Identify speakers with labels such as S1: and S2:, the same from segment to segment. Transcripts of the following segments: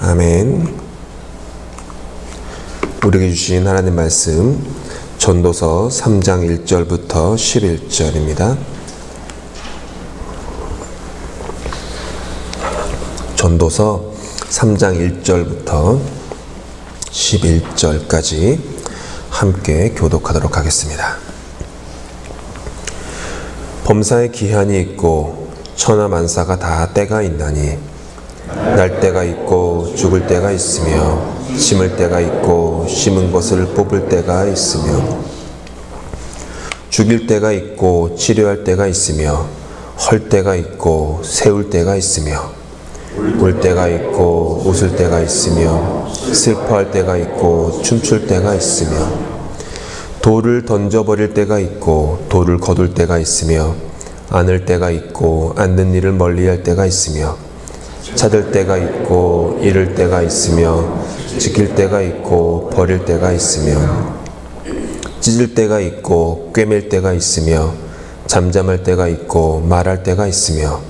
S1: 아멘. 우리에게 주신 하나님 말씀 전도서 3장 1절부터 11절입니다. 전도서 3장 1절부터 11절까지 함께 교독하도록 하겠습니다. 범사에 기한이 있고 천하만사가 다 때가 있나니 날 때가 있고 죽을 때가 있으며 심을 때가 있고 심은 것을 뽑을 때가 있으며 죽일 때가 있고 치료할 때가 있으며 헐 때가 있고 세울 때가 있으며 울 때가 있고 웃을 때가 있으며 슬퍼할 때가 있고 춤출 때가 있으며 돌을 던져버릴 때가 있고 돌을 거둘 때가 있으며 안을 때가 있고 앉는 일을 멀리할 때가 있으며 찾을 때가 있고 잃을 때가 있으며 지킬 때가 있고 버릴 때가 있으며 찢을 때가 있고 꿰맬 때가 있으며 잠잠할 때가 있고 말할 때가 있으며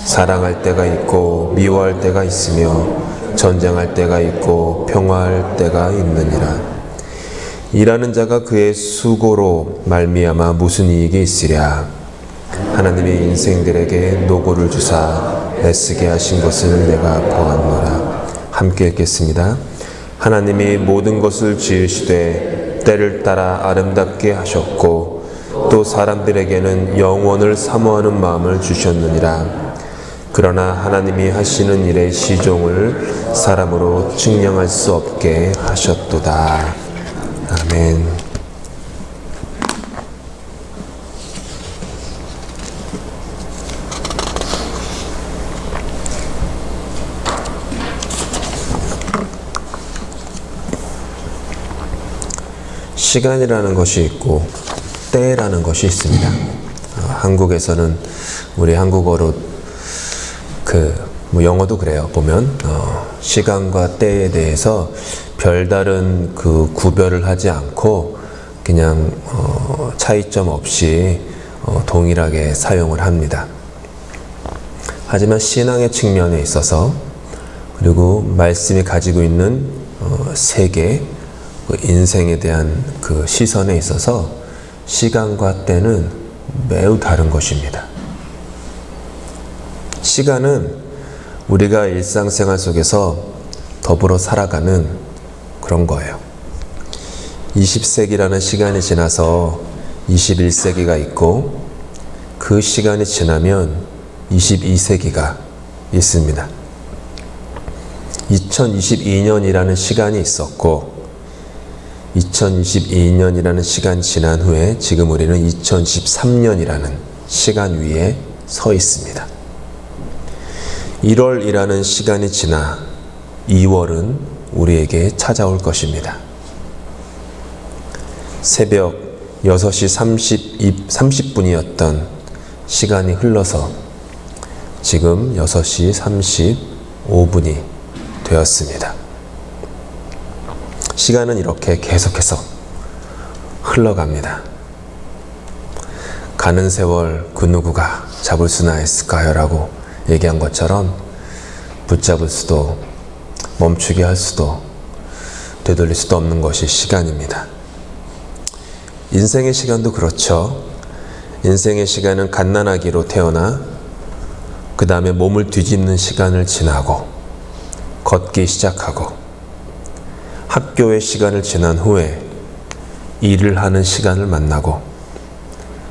S1: 사랑할 때가 있고 미워할 때가 있으며 전쟁할 때가 있고 평화할 때가 있느니라. 일하는 자가 그의 수고로 말미암아 무슨 이익이 있으랴. 하나님이 인생들에게 노고를 주사 애쓰게 하신 것을 내가 보았노라. 함께 읽겠습니다. 하나님이 모든 것을 지으시되 때를 따라 아름답게 하셨고 또 사람들에게는 영원을 사모하는 마음을 주셨느니라. 그러나 하나님이 하시는 일의 시종을 사람으로 측량할 수 없게 하셨도다. 아멘. 시간이라는 것이 있고 때라는 것이 있습니다. 한국에서는 우리 한국어로 영어도 그래요. 보면 시간과 때에 대해서 별다른 구별을 하지 않고 그냥 차이점 없이 동일하게 사용을 합니다. 하지만 신앙의 측면에 있어서 그리고 말씀이 가지고 있는 세계 인생에 대한 시선에 있어서 시간과 때는 매우 다른 것입니다. 시간은 우리가 일상생활 속에서 더불어 살아가는 그런 거예요. 20세기라는 시간이 지나서 21세기가 있고 그 시간이 지나면 22세기가 있습니다. 2022년이라는 시간이 있었고 2022년이라는 시간이 지난 후에 지금 우리는 2013년이라는 시간 위에 서 있습니다. 1월이라는 시간이 지나 2월은 우리에게 찾아올 것입니다. 새벽 6시 30분이었던 시간이 흘러서 지금 6시 35분이 되었습니다. 시간은 이렇게 계속해서 흘러갑니다. 가는 세월 그 누구가 잡을 수나 있을까요? 라고 얘기한 것처럼 붙잡을 수도 멈추게 할 수도 되돌릴 수도 없는 것이 시간입니다. 인생의 시간도 그렇죠. 인생의 시간은 갓난아기로 태어나 그 다음에 몸을 뒤집는 시간을 지나고 걷기 시작하고 학교의 시간을 지난 후에 일을 하는 시간을 만나고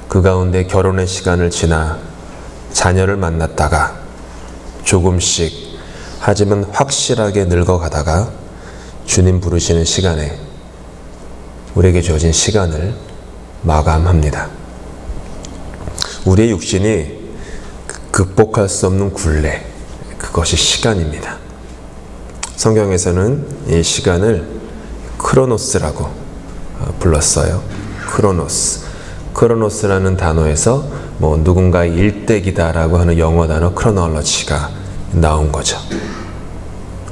S1: 그 가운데 결혼의 시간을 지나 자녀를 만났다가 조금씩 하지만 확실하게 늙어가다가 주님 부르시는 시간에 우리에게 주어진 시간을 마감합니다. 우리의 육신이 극복할 수 없는 굴레, 그것이 시간입니다. 성경에서는 이 시간을 크로노스라고 불렀어요. 크로노스라는 단어에서 누군가의 일대기다라고 하는 영어 단어 크로놀로지가 나온 거죠.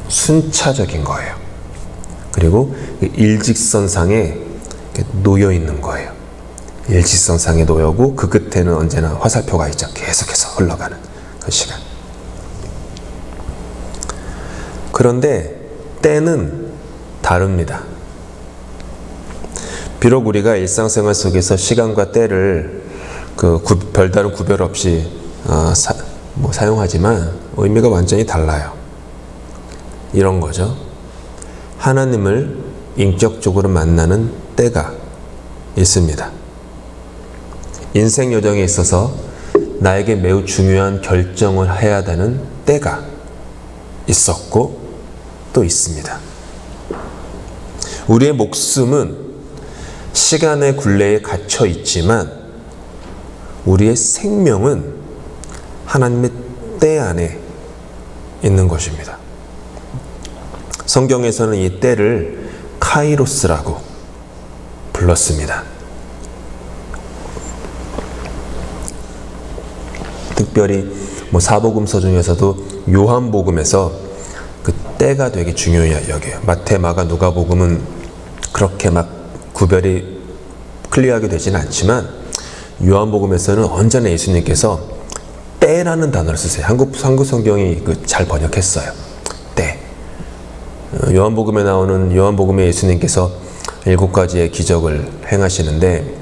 S1: 순차적인 거예요. 그리고 일직선상에 놓여 있는 거예요. 일직선상에 놓여고 그 끝에는 언제나 화살표가 있죠. 계속해서 흘러가는 그 시간. 그런데 때는 다릅니다. 비록 우리가 일상생활 속에서 시간과 때를 별다른 구별 없이 사용하지만 의미가 완전히 달라요. 이런 거죠. 하나님을 인격적으로 만나는 때가 있습니다. 인생 여정에 있어서 나에게 매우 중요한 결정을 해야 되는 때가 있었고 또 있습니다. 우리의 목숨은 시간의 굴레에 갇혀 있지만 우리의 생명은 하나님의 때 안에 있는 것입니다. 성경에서는 이 때를 카이로스라고 불렀습니다. 특별히 사복음서 중에서도 요한복음에서 그 때가 되게 중요히 여겨요. 마태, 마가, 누가복음은 그렇게 막 구별이 클리어하게 되지는 않지만 요한복음에서는 언제나 예수님께서 때라는 단어를 쓰세요. 한국 성경이 잘 번역했어요. 때. 요한복음에 나오는 요한복음에 예수님께서 7가지의 기적을 행하시는데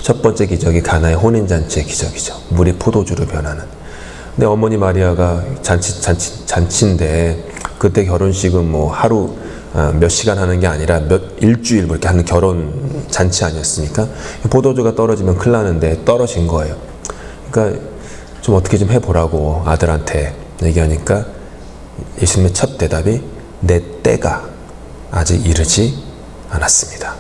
S1: 첫 번째 기적이 가나의 혼인잔치의 기적이죠. 물이 포도주로 변하는. 근데 어머니 마리아가 잔치인데 그때 결혼식은 하루 몇 시간 하는 게 아니라 일주일 이렇게 하는 결혼 잔치 아니었습니까? 포도주가 떨어지면 큰일 나는데 떨어진 거예요. 그러니까 좀 어떻게 좀 해보라고 아들한테 얘기하니까 예수님의 첫 대답이 내 때가 아직 이르지 않았습니다.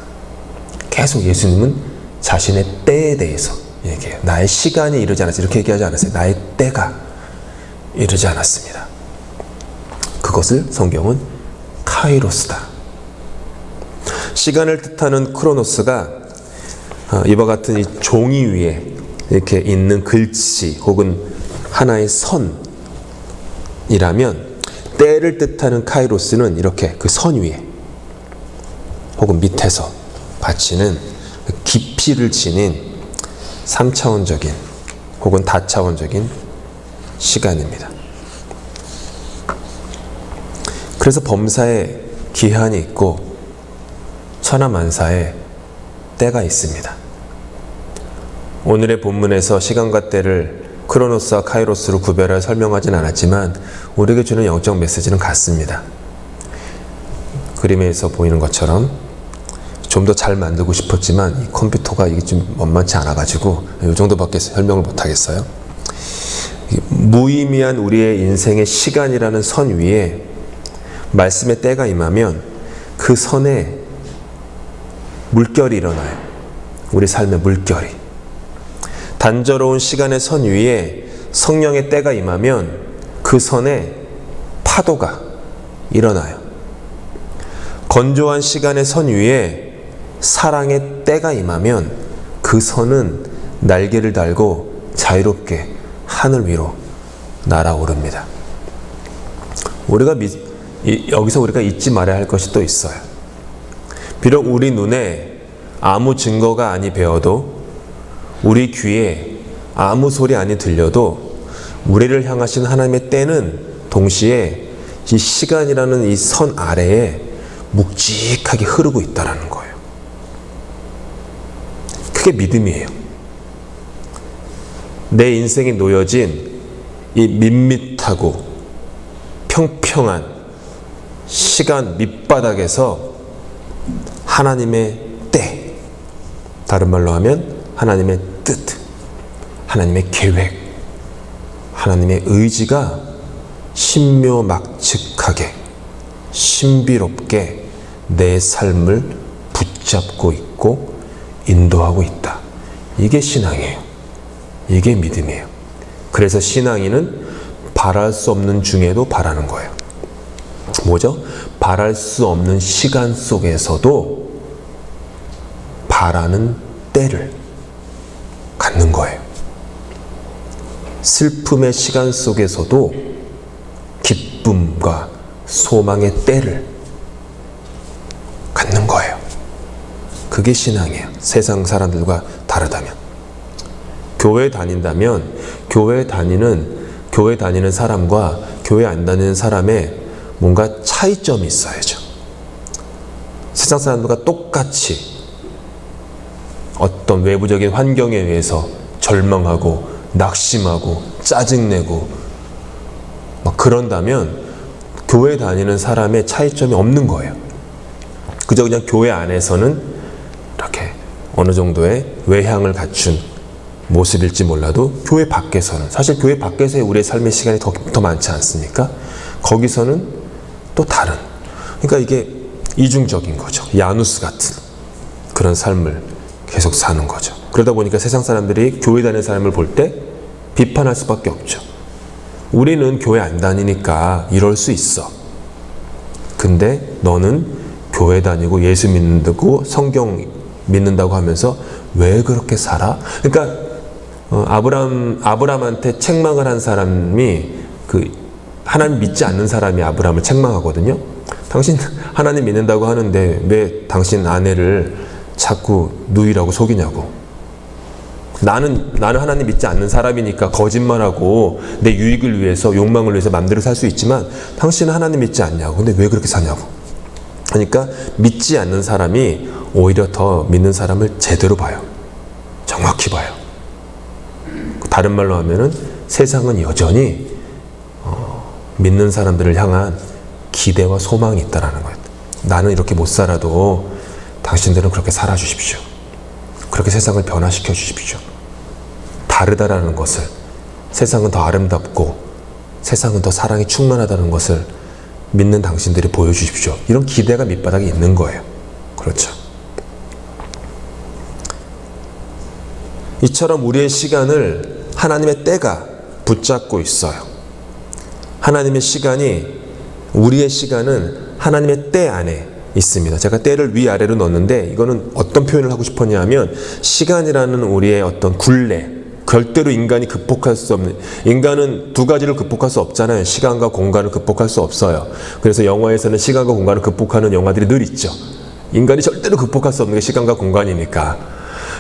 S1: 계속 예수님은 자신의 때에 대해서 얘기해요. 나의 시간이 이르지 않았어요. 이렇게 얘기하지 않았어요. 나의 때가 이르지 않았습니다. 그것을 성경은 카이로스다. 시간을 뜻하는 크로노스가 이와 같은 이 종이 위에 이렇게 있는 글씨 혹은 하나의 선이라면 때를 뜻하는 카이로스는 이렇게 그 선 위에 혹은 밑에서 받치는 깊이를 지닌 3차원적인 혹은 다차원적인 시간입니다. 그래서 범사에 기한이 있고 천하만사에 때가 있습니다. 오늘의 본문에서 시간과 때를 크로노스와 카이로스로 구별하여 설명하진 않았지만 우리에게 주는 영적 메시지는 같습니다. 그림에서 보이는 것처럼 좀 더 잘 만들고 싶었지만 이 컴퓨터가 이게 좀 만만치 않아가지고 이 정도밖에 설명을 못하겠어요. 무의미한 우리의 인생의 시간이라는 선 위에 말씀의 때가 임하면 그 선에 물결이 일어나요. 우리 삶의 물결이. 단조로운 시간의 선 위에 성령의 때가 임하면 그 선에 파도가 일어나요. 건조한 시간의 선 위에 사랑의 때가 임하면 그 선은 날개를 달고 자유롭게 하늘 위로 날아오릅니다. 여기서 우리가 잊지 말아야 할 것이 또 있어요. 비록 우리 눈에 아무 증거가 아니 배어도 우리 귀에 아무 소리 아니 들려도 우리를 향하신 하나님의 때는 동시에 이 시간이라는 이 선 아래에 묵직하게 흐르고 있다는 거예요. 그게 믿음이에요. 내 인생에 놓여진 이 밋밋하고 평평한 시간 밑바닥에서 하나님의 때, 다른 말로 하면 하나님의 뜻, 하나님의 계획, 하나님의 의지가 신묘막측하게 신비롭게 내 삶을 붙잡고 있고 인도하고 있다. 이게 신앙이에요. 이게 믿음이에요. 그래서 신앙인은 바랄 수 없는 중에도 바라는 거예요. 뭐죠? 바랄 수 없는 시간 속에서도 바라는 때를 갖는 거예요. 슬픔의 시간 속에서도 기쁨과 소망의 때를 갖는 거예요. 그게 신앙이에요. 세상 사람들과 다르다면. 교회 다닌다면 교회 다니는 사람과 교회 안 다니는 사람의 뭔가 차이점이 있어야죠. 세상 사람들과 똑같이 어떤 외부적인 환경에 의해서 절망하고 낙심하고 짜증내고 막 그런다면 교회 다니는 사람의 차이점이 없는 거예요. 그저 그냥 교회 안에서는 이렇게 어느 정도의 외향을 갖춘 모습일지 몰라도 교회 밖에서는, 사실 교회 밖에서의 우리의 삶의 시간이 더 많지 않습니까? 거기서는 또 다른, 그러니까 이게 이중적인 거죠. 야누스 같은 그런 삶을 계속 사는 거죠. 그러다 보니까 세상 사람들이 교회 다니는 사람을 볼 때 비판할 수밖에 없죠. 우리는 교회 안 다니니까 이럴 수 있어. 근데 너는 교회 다니고 예수 믿는다고 성경 믿는다고 하면서 왜 그렇게 살아? 그러니까 아브라함한테 책망을 한 사람이 하나님 믿지 않는 사람이 아브라함을 책망하거든요. 당신 하나님 믿는다고 하는데 왜 당신 아내를 자꾸 누이라고 속이냐고. 나는 하나님 믿지 않는 사람이니까 거짓말하고 내 유익을 위해서, 욕망을 위해서 마음대로 살 수 있지만 당신은 하나님 믿지 않냐고. 근데 왜 그렇게 사냐고. 그러니까 믿지 않는 사람이 오히려 더 믿는 사람을 제대로 봐요. 정확히 봐요. 다른 말로 하면은 세상은 여전히 믿는 사람들을 향한 기대와 소망이 있다라는 거예요. 나는 이렇게 못 살아도 당신들은 그렇게 살아주십시오. 그렇게 세상을 변화시켜 주십시오. 다르다라는 것을, 세상은 더 아름답고 세상은 더 사랑이 충만하다는 것을 믿는 당신들이 보여주십시오. 이런 기대가 밑바닥에 있는 거예요. 그렇죠. 이처럼 우리의 시간을 하나님의 때가 붙잡고 있어요. 하나님의 시간이, 우리의 시간은 하나님의 때 안에 있습니다. 제가 때를 위아래로 넣었는데 이거는 어떤 표현을 하고 싶었냐 하면, 시간이라는 우리의 어떤 굴레, 절대로 인간이 극복할 수 없는, 인간은 두 가지를 극복할 수 없잖아요. 시간과 공간을 극복할 수 없어요. 그래서 영화에서는 시간과 공간을 극복하는 영화들이 늘 있죠. 인간이 절대로 극복할 수 없는 게 시간과 공간이니까.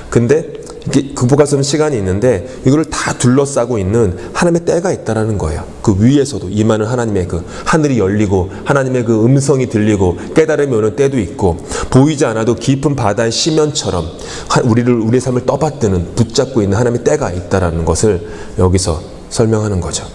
S1: 근데 이게 극복할 수 없는 시간이 있는데 이거를 다 둘러싸고 있는 하나님의 때가 있다라는 거예요. 그 위에서도 임하는 하나님의 그 하늘이 열리고 하나님의 그 음성이 들리고 깨달음이 오는 때도 있고, 보이지 않아도 깊은 바다의 시면처럼 우리의 삶을 떠받드는, 붙잡고 있는 하나님의 때가 있다라는 것을 여기서 설명하는 거죠.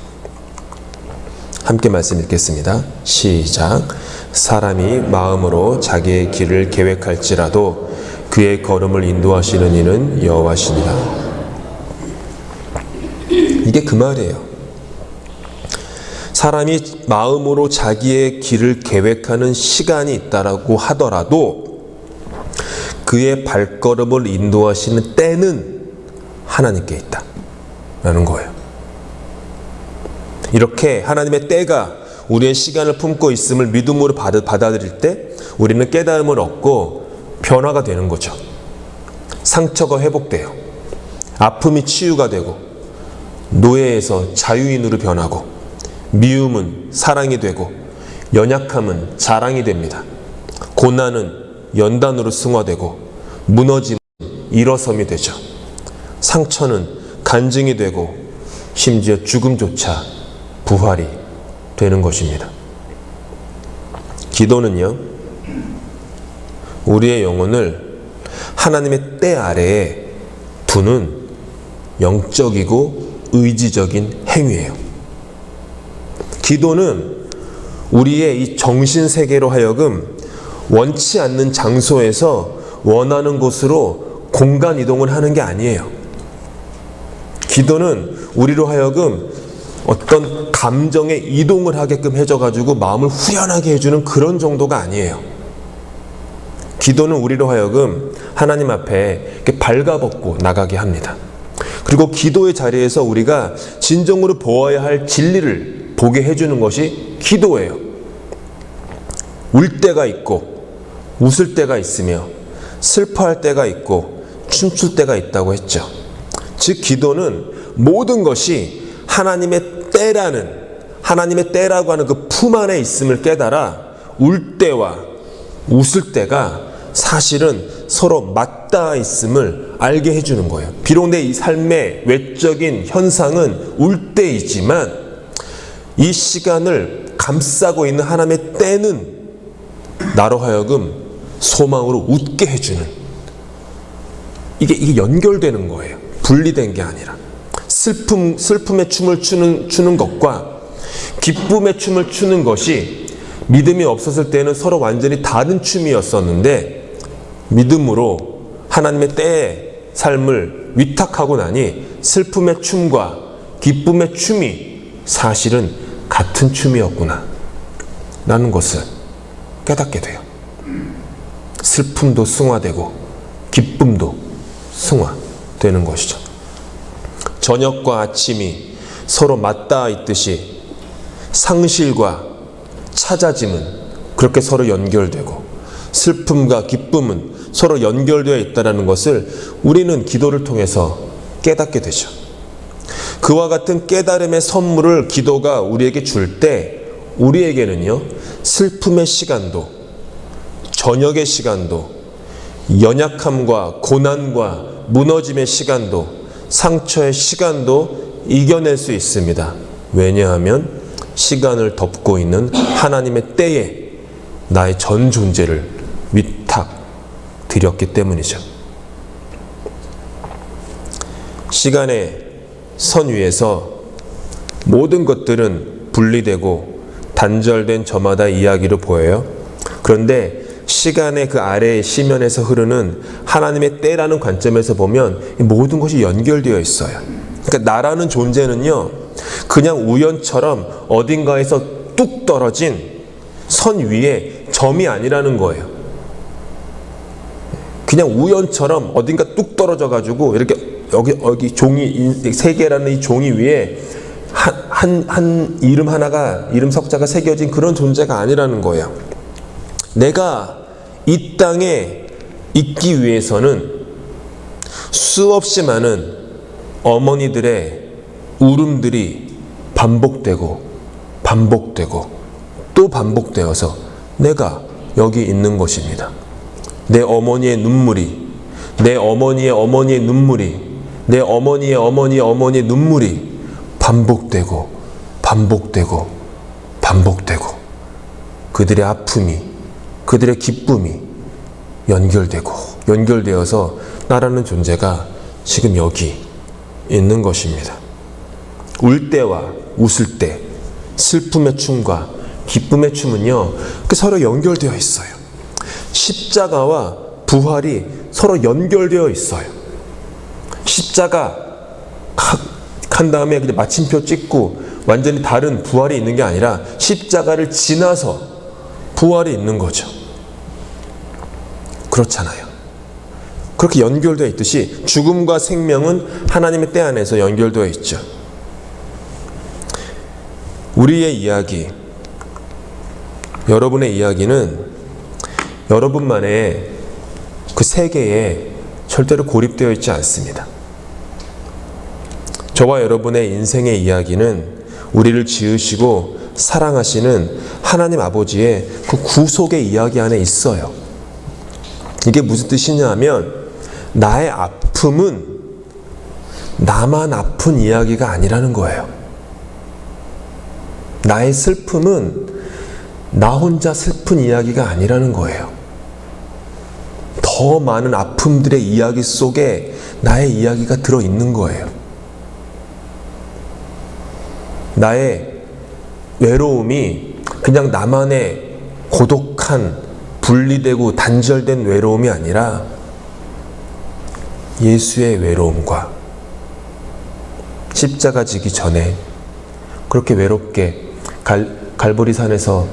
S1: 함께 말씀 읽겠습니다. 시작. 사람이 마음으로 자기의 길을 계획할지라도 그의 걸음을 인도하시는 이는 여호와시니라. 이게 그 말이에요. 사람이 마음으로 자기의 길을 계획하는 시간이 있다라고 하더라도 그의 발걸음을 인도하시는 때는 하나님께 있다라는 거예요. 이렇게 하나님의 때가 우리의 시간을 품고 있음을 믿음으로 받아들일 때 우리는 깨달음을 얻고 변화가 되는 거죠. 상처가 회복돼요. 아픔이 치유가 되고, 노예에서 자유인으로 변하고, 미움은 사랑이 되고, 연약함은 자랑이 됩니다. 고난은 연단으로 승화되고, 무너짐은 일어섬이 되죠. 상처는 간증이 되고, 심지어 죽음조차 부활이 되는 것입니다. 기도는요, 우리의 영혼을 하나님의 때 아래에 두는 영적이고 의지적인 행위예요. 기도는 우리의 이 정신세계로 하여금 원치 않는 장소에서 원하는 곳으로 공간 이동을 하는 게 아니에요. 기도는 우리로 하여금 어떤 감정의 이동을 하게끔 해줘가지고 마음을 후련하게 해주는 그런 정도가 아니에요. 기도는 우리로 하여금 하나님 앞에 이렇게 발가벗고 나가게 합니다. 그리고 기도의 자리에서 우리가 진정으로 보아야 할 진리를 보게 해주는 것이 기도예요. 울 때가 있고 웃을 때가 있으며 슬퍼할 때가 있고 춤출 때가 있다고 했죠. 즉 기도는 모든 것이 하나님의 때라는, 하나님의 때라고 하는 그 품 안에 있음을 깨달아 울 때와 웃을 때가 사실은 서로 맞닿아 있음을 알게 해주는 거예요. 비록 내 이 삶의 외적인 현상은 울 때이지만 이 시간을 감싸고 있는 하나님의 때는 나로 하여금 소망으로 웃게 해주는, 이게 연결되는 거예요. 분리된 게 아니라. 슬픔의 춤을 추는 것과 기쁨의 춤을 추는 것이 믿음이 없었을 때는 서로 완전히 다른 춤이었었는데, 믿음으로 하나님의 때의 삶을 위탁하고 나니 슬픔의 춤과 기쁨의 춤이 사실은 같은 춤이었구나 라는 것을 깨닫게 돼요. 슬픔도 승화되고 기쁨도 승화되는 것이죠. 저녁과 아침이 서로 맞닿아 있듯이 상실과 찾아짐은 그렇게 서로 연결되고 슬픔과 기쁨은 서로 연결되어 있다는 것을 우리는 기도를 통해서 깨닫게 되죠. 그와 같은 깨달음의 선물을 기도가 우리에게 줄 때 우리에게는요, 슬픔의 시간도, 저녁의 시간도, 연약함과 고난과 무너짐의 시간도, 상처의 시간도 이겨낼 수 있습니다. 왜냐하면 시간을 덮고 있는 하나님의 때에 나의 전 존재를 위탁 드렸기 때문이죠. 시간의 선 위에서 모든 것들은 분리되고 단절된 저마다 이야기로 보여요. 그런데 시간의 그 아래의 시면에서 흐르는 하나님의 때라는 관점에서 보면 모든 것이 연결되어 있어요. 그러니까 나라는 존재는요, 그냥 우연처럼 어딘가에서 뚝 떨어진 선 위에 점이 아니라는 거예요. 그냥 우연처럼 어딘가 뚝 떨어져 가지고 이렇게 여기 종이, 세계라는 이 종이 위에 한 이름 하나가, 이름 석자가 새겨진 그런 존재가 아니라는 거예요. 내가 이 땅에 있기 위해서는 수없이 많은 어머니들의 울음들이 반복되고 또 반복되어서 내가 여기 있는 것입니다. 내 어머니의 눈물이, 내 어머니의 어머니의 눈물이, 내 어머니의 어머니의 어머니의 눈물이 반복되고 그들의 아픔이, 그들의 기쁨이 연결되어서 나라는 존재가 지금 여기 있는 것입니다. 울 때와 웃을 때, 슬픔의 춤과 기쁨의 춤은요, 서로 연결되어 있어요. 십자가와 부활이 서로 연결되어 있어요. 십자가 한 다음에 그냥 마침표 찍고 완전히 다른 부활이 있는 게 아니라 십자가를 지나서 부활이 있는 거죠. 그렇잖아요. 그렇게 연결되어 있듯이 죽음과 생명은 하나님의 때 안에서 연결되어 있죠. 우리의 이야기, 여러분의 이야기는 여러분만의 그 세계에 절대로 고립되어 있지 않습니다. 저와 여러분의 인생의 이야기는 우리를 지으시고 사랑하시는 하나님 아버지의 그 구속의 이야기 안에 있어요. 이게 무슨 뜻이냐 하면, 나의 아픔은 나만 아픈 이야기가 아니라는 거예요. 나의 슬픔은 나 혼자 슬픈 이야기가 아니라는 거예요. 더 많은 아픔들의 이야기 속에 나의 이야기가 들어있는 거예요. 나의 외로움이 그냥 나만의 고독한, 분리되고 단절된 외로움이 아니라 예수의 외로움과 십자가 지기 전에 그렇게 외롭게 갈보리산에서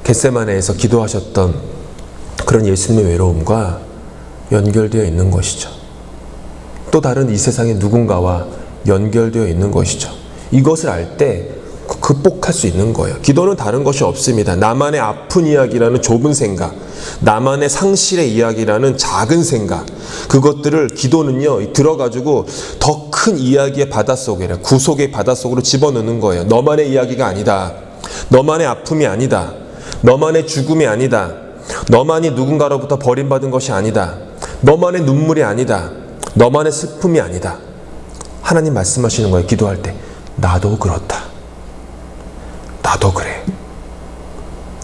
S1: 겟세마네에서 기도하셨던 그런 예수님의 외로움과 연결되어 있는 것이죠. 또 다른 이 세상의 누군가와 연결되어 있는 것이죠. 이것을 알 때 극복할 수 있는 거예요. 기도는 다른 것이 없습니다. 나만의 아픈 이야기라는 좁은 생각, 나만의 상실의 이야기라는 작은 생각, 그것들을 기도는요, 들어가지고 더 큰 이야기의 바닷속에, 구속의 바닷속으로 집어넣는 거예요. 너만의 이야기가 아니다. 너만의 아픔이 아니다. 너만의 죽음이 아니다. 너만이 누군가로부터 버림받은 것이 아니다. 너만의 눈물이 아니다. 너만의 슬픔이 아니다. 하나님 말씀하시는 거예요. 기도할 때 나도 그렇다.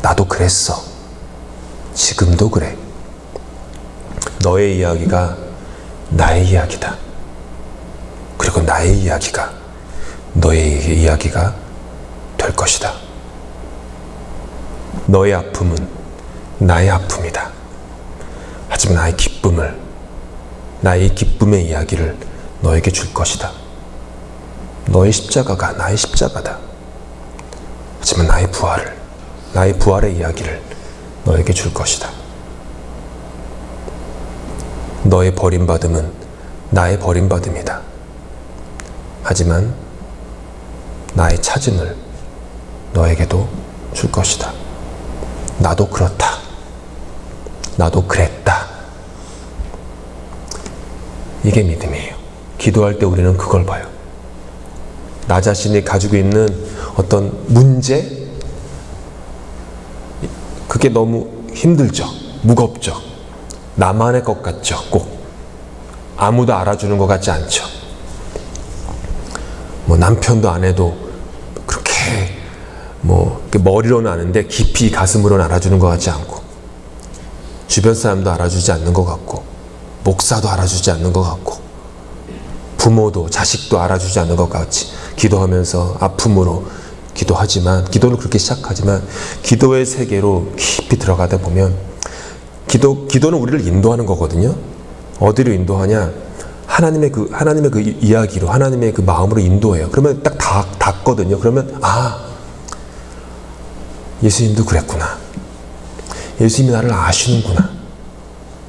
S1: 나도 그랬어. 지금도 그래. 너의 이야기가 나의 이야기다. 그리고 나의 이야기가 너의 이야기가 될 것이다. 너의 아픔은 나의 아픔이다. 하지만 나의 기쁨의 이야기를 너에게 줄 것이다. 너의 십자가가 나의 십자가다. 하지만 나의 부활의 이야기를 너에게 줄 것이다. 너의 버림받음은 나의 버림받음이다. 하지만 나의 찾음을 너에게도 줄 것이다. 나도 그렇다. 나도 그랬다. 이게 믿음이에요. 기도할 때 우리는 그걸 봐요. 나 자신이 가지고 있는 어떤 문제, 그게 너무 힘들죠. 무겁죠. 나만의 것 같죠. 꼭 아무도 알아주는 것 같지 않죠. 남편도 아내도 그렇게 머리로는 아는데 깊이 가슴으로는 알아주는 것 같지 않고, 주변 사람도 알아주지 않는 것 같고, 목사도 알아주지 않는 것 같고, 부모도 자식도 알아주지 않는 것 같이 기도하면서 아픔으로 기도는 그렇게 시작하지만, 기도의 세계로 깊이 들어가다 보면 기도는 우리를 인도하는 거거든요. 어디로 인도하냐? 하나님의 그 이야기로, 하나님의 그 마음으로 인도해요. 그러면 딱 닿거든요. 그러면 예수님도 그랬구나. 예수님이 나를 아시는구나.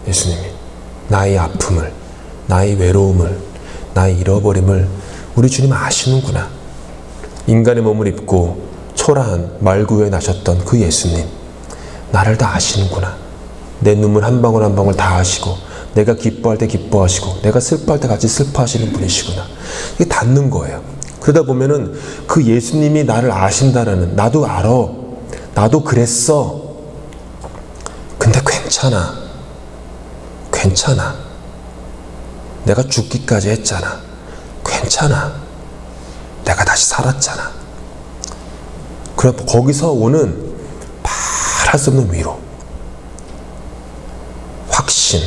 S1: 예수님이 나의 아픔을, 나의 외로움을, 나의 잃어버림을 우리 주님 아시는구나. 인간의 몸을 입고 초라한 말구에 나셨던 그 예수님, 나를 다 아시는구나. 내 눈물 한 방울 한 방울 다 아시고, 내가 기뻐할 때 기뻐하시고, 내가 슬퍼할 때 같이 슬퍼하시는 분이시구나. 이게 닿는 거예요. 그러다 보면은 그 예수님이 나를 아신다라는, 나도 알아. 나도 그랬어. 근데 괜찮아. 내가 죽기까지 했잖아. 괜찮아. 내가 다시 살았잖아. 그럼 거기서 오는 말할 수 없는 위로, 확신,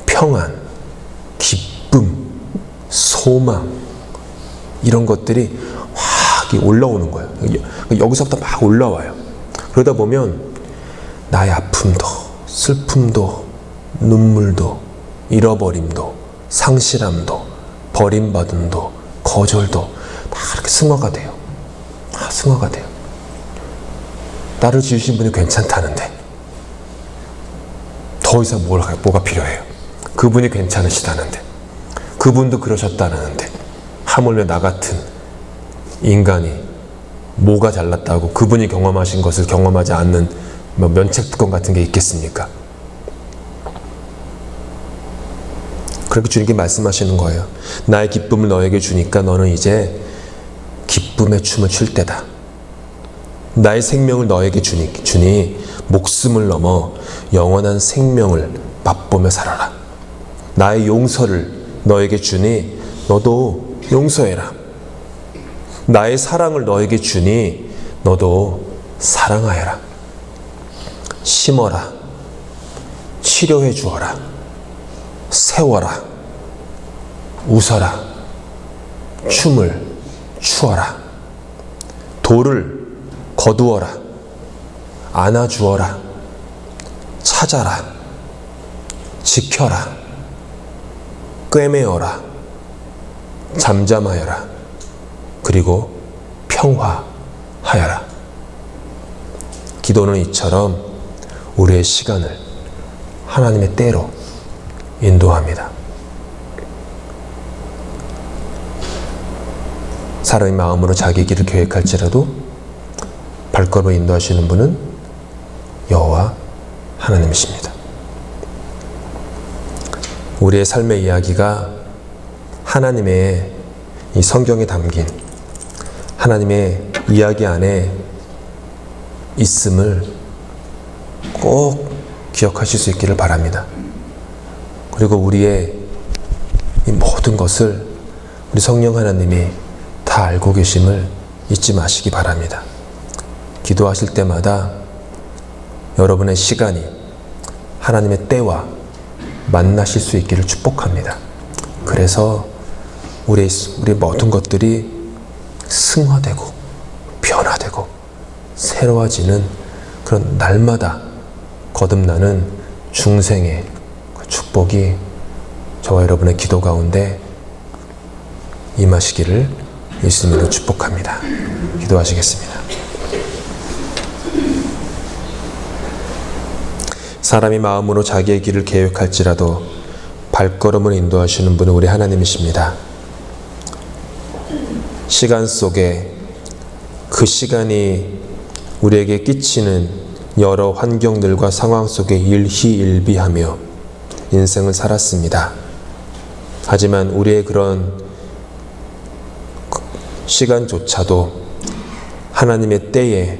S1: 평안, 기쁨, 소망, 이런 것들이 확 올라오는 거예요. 여기서부터 막 올라와요. 그러다 보면 나의 아픔도, 슬픔도, 눈물도, 잃어버림도, 상실함도, 버림받음도, 거절도 다 이렇게 승화가 돼요. 승화가 돼요. 나를 지으신 분이 괜찮다는데 더 이상 뭐가 필요해요? 그분이 괜찮으시다는데, 그분도 그러셨다는데, 하물며 나 같은 인간이 뭐가 잘났다고 그분이 경험하신 것을 경험하지 않는 면책특권 같은 게 있겠습니까? 그렇게 주님께 말씀하시는 거예요. 나의 기쁨을 너에게 주니까 너는 이제 기쁨의 춤을 출 때다. 나의 생명을 너에게 주니 목숨을 넘어 영원한 생명을 맛보며 살아라. 나의 용서를 너에게 주니 너도 용서해라. 나의 사랑을 너에게 주니 너도 사랑하여라. 심어라. 치료해 주어라. 세워라. 웃어라. 춤을 추어라. 돌을 거두어라. 안아주어라. 찾아라. 지켜라. 꿰매어라. 잠잠하여라. 그리고 평화하여라. 기도는 이처럼 우리의 시간을 하나님의 때로 인도합니다. 사람의 마음으로 자기 길을 계획할지라도 발걸음을 인도하시는 분은 여호와 하나님이십니다. 우리의 삶의 이야기가 하나님의 이 성경에 담긴 하나님의 이야기 안에 있음을 꼭 기억하실 수 있기를 바랍니다. 그리고 우리의 이 모든 것을 우리 성령 하나님이 다 알고 계심을 잊지 마시기 바랍니다. 기도하실 때마다 여러분의 시간이 하나님의 때와 만나실 수 있기를 축복합니다. 그래서 우리 모든 것들이 승화되고 변화되고 새로워지는 그런 날마다 거듭나는 중생의 축복이 저와 여러분의 기도 가운데 임하시기를 예수님으로 축복합니다. 기도하시겠습니다. 사람이 마음으로 자기의 길을 계획할지라도 발걸음을 인도하시는 분은 우리 하나님이십니다. 시간 속에 그 시간이 우리에게 끼치는 여러 환경들과 상황 속에 일희일비하며 인생을 살았습니다. 하지만 우리의 그런 시간조차도 하나님의 때에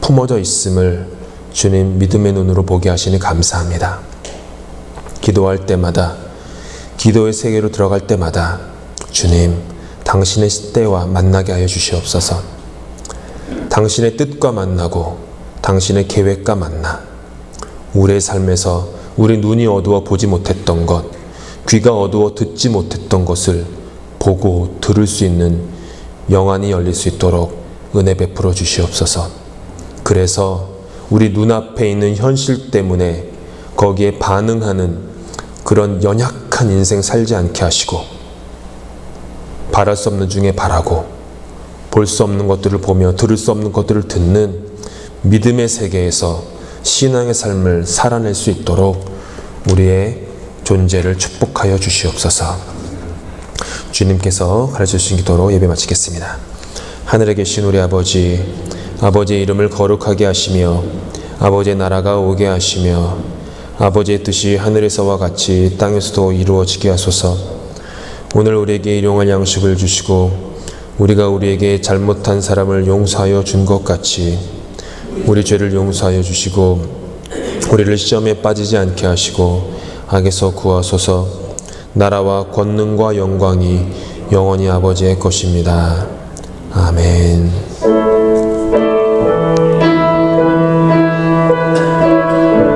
S1: 품어져 있음을 주님 믿음의 눈으로 보게 하시니 감사합니다. 기도할 때마다, 기도의 세계로 들어갈 때마다 주님, 당신의 때와 만나게 하여 주시옵소서. 당신의 뜻과 만나고 당신의 계획과 만나 우리의 삶에서 우리 눈이 어두워 보지 못했던 것, 귀가 어두워 듣지 못했던 것을 보고 들을 수 있는 영안이 열릴 수 있도록 은혜 베풀어 주시옵소서. 그래서 우리 눈앞에 있는 현실 때문에 거기에 반응하는 그런 연약한 인생 살지 않게 하시고, 바랄 수 없는 중에 바라고 볼 수 없는 것들을 보며 들을 수 없는 것들을 듣는 믿음의 세계에서 신앙의 삶을 살아낼 수 있도록 우리의 존재를 축복하여 주시옵소서. 주님께서 가르쳐 주신 기도로 예배 마치겠습니다. 하늘에 계신 우리 아버지, 아버지의 이름을 거룩하게 하시며 아버지의 나라가 오게 하시며 아버지의 뜻이 하늘에서와 같이 땅에서도 이루어지게 하소서. 오늘 우리에게 일용할 양식을 주시고 우리가 우리에게 잘못한 사람을 용서하여 준 것 같이 우리 죄를 용서하여 주시고 우리를 시험에 빠지지 않게 하시고 악에서 구하소서. 나라와 권능과 영광이 영원히 아버지의 것입니다. 아멘.